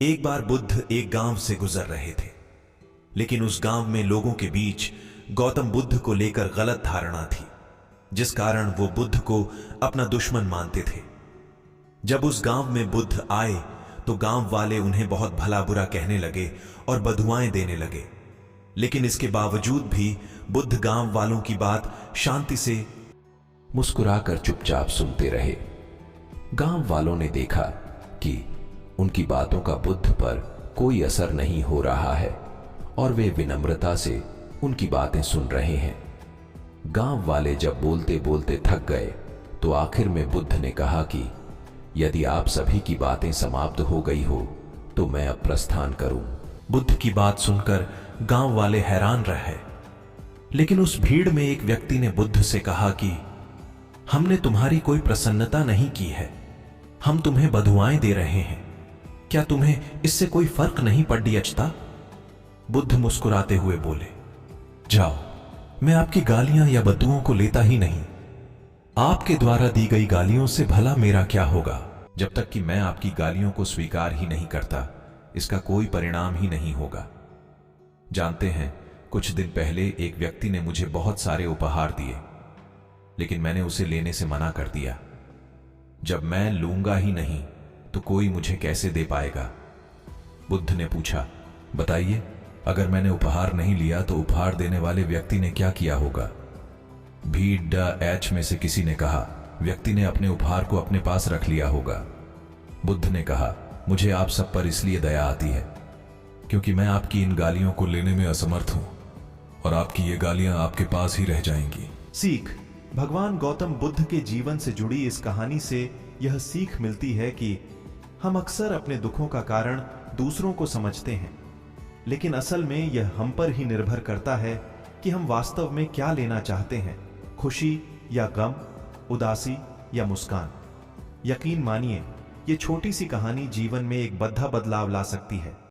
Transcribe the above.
एक बार बुद्ध एक गांव से गुजर रहे थे, लेकिन उस गांव में लोगों के बीच गौतम बुद्ध को लेकर गलत धारणा थी, जिस कारण वो बुद्ध को अपना दुश्मन मानते थे। जब उस गांव में बुद्ध आए तो गांव वाले उन्हें बहुत भला बुरा कहने लगे और बदुआएं देने लगे, लेकिन इसके बावजूद भी बुद्ध गांव वालों की बात शांति से मुस्कुराकर चुपचाप सुनते रहे। गांव वालों ने देखा कि उनकी बातों का बुद्ध पर कोई असर नहीं हो रहा है और वे विनम्रता से उनकी बातें सुन रहे हैं। गांव वाले जब बोलते बोलते थक गए तो आखिर में बुद्ध ने कहा कि यदि आप सभी की बातें समाप्त हो गई हो तो मैं अब प्रस्थान करूं। बुद्ध की बात सुनकर गांव वाले हैरान रहे, लेकिन उस भीड़ में एक व्यक्ति ने बुद्ध से कहा कि हमने तुम्हारी कोई प्रसन्नता नहीं की है, हम तुम्हें बधुआएं दे रहे हैं, क्या तुम्हें इससे कोई फर्क नहीं पड़ी अचता? बुद्ध मुस्कुराते हुए बोले, जाओ, मैं आपकी गालियां या बद्दुओं को लेता ही नहीं। आपके द्वारा दी गई गालियों से भला मेरा क्या होगा? जब तक कि मैं आपकी गालियों को स्वीकार ही नहीं करता, इसका कोई परिणाम ही नहीं होगा। जानते हैं, कुछ दिन पहले एक व्यक्ति ने मुझे बहुत सारे उपहार दिए, लेकिन मैंने उसे लेने से मना कर दिया। जब मैं लूंगा ही नहीं तो कोई मुझे कैसे दे पाएगा? बुद्ध ने पूछा, बताइए, अगर मैंने उपहार नहीं लिया तो उपहार देने वाले व्यक्ति ने क्या किया होगा? भीड़ में से किसी ने कहा, व्यक्ति ने अपने उपहार को अपने पास रख लिया होगा। बुद्ध ने कहा, मुझे आप सब पर इसलिए दया आती है क्योंकि मैं आपकी इन गालियों को लेने में असमर्थ हूं और आपकी ये गालियां आपके पास ही रह जाएंगी। सीख। भगवान गौतम बुद्ध के जीवन से जुड़ी इस कहानी से यह सीख मिलती है कि हम अक्सर अपने दुखों का कारण दूसरों को समझते हैं, लेकिन असल में यह हम पर ही निर्भर करता है कि हम वास्तव में क्या लेना चाहते हैं, खुशी या गम, उदासी या मुस्कान। यकीन मानिए, ये छोटी सी कहानी जीवन में एक बड़ा बदलाव ला सकती है।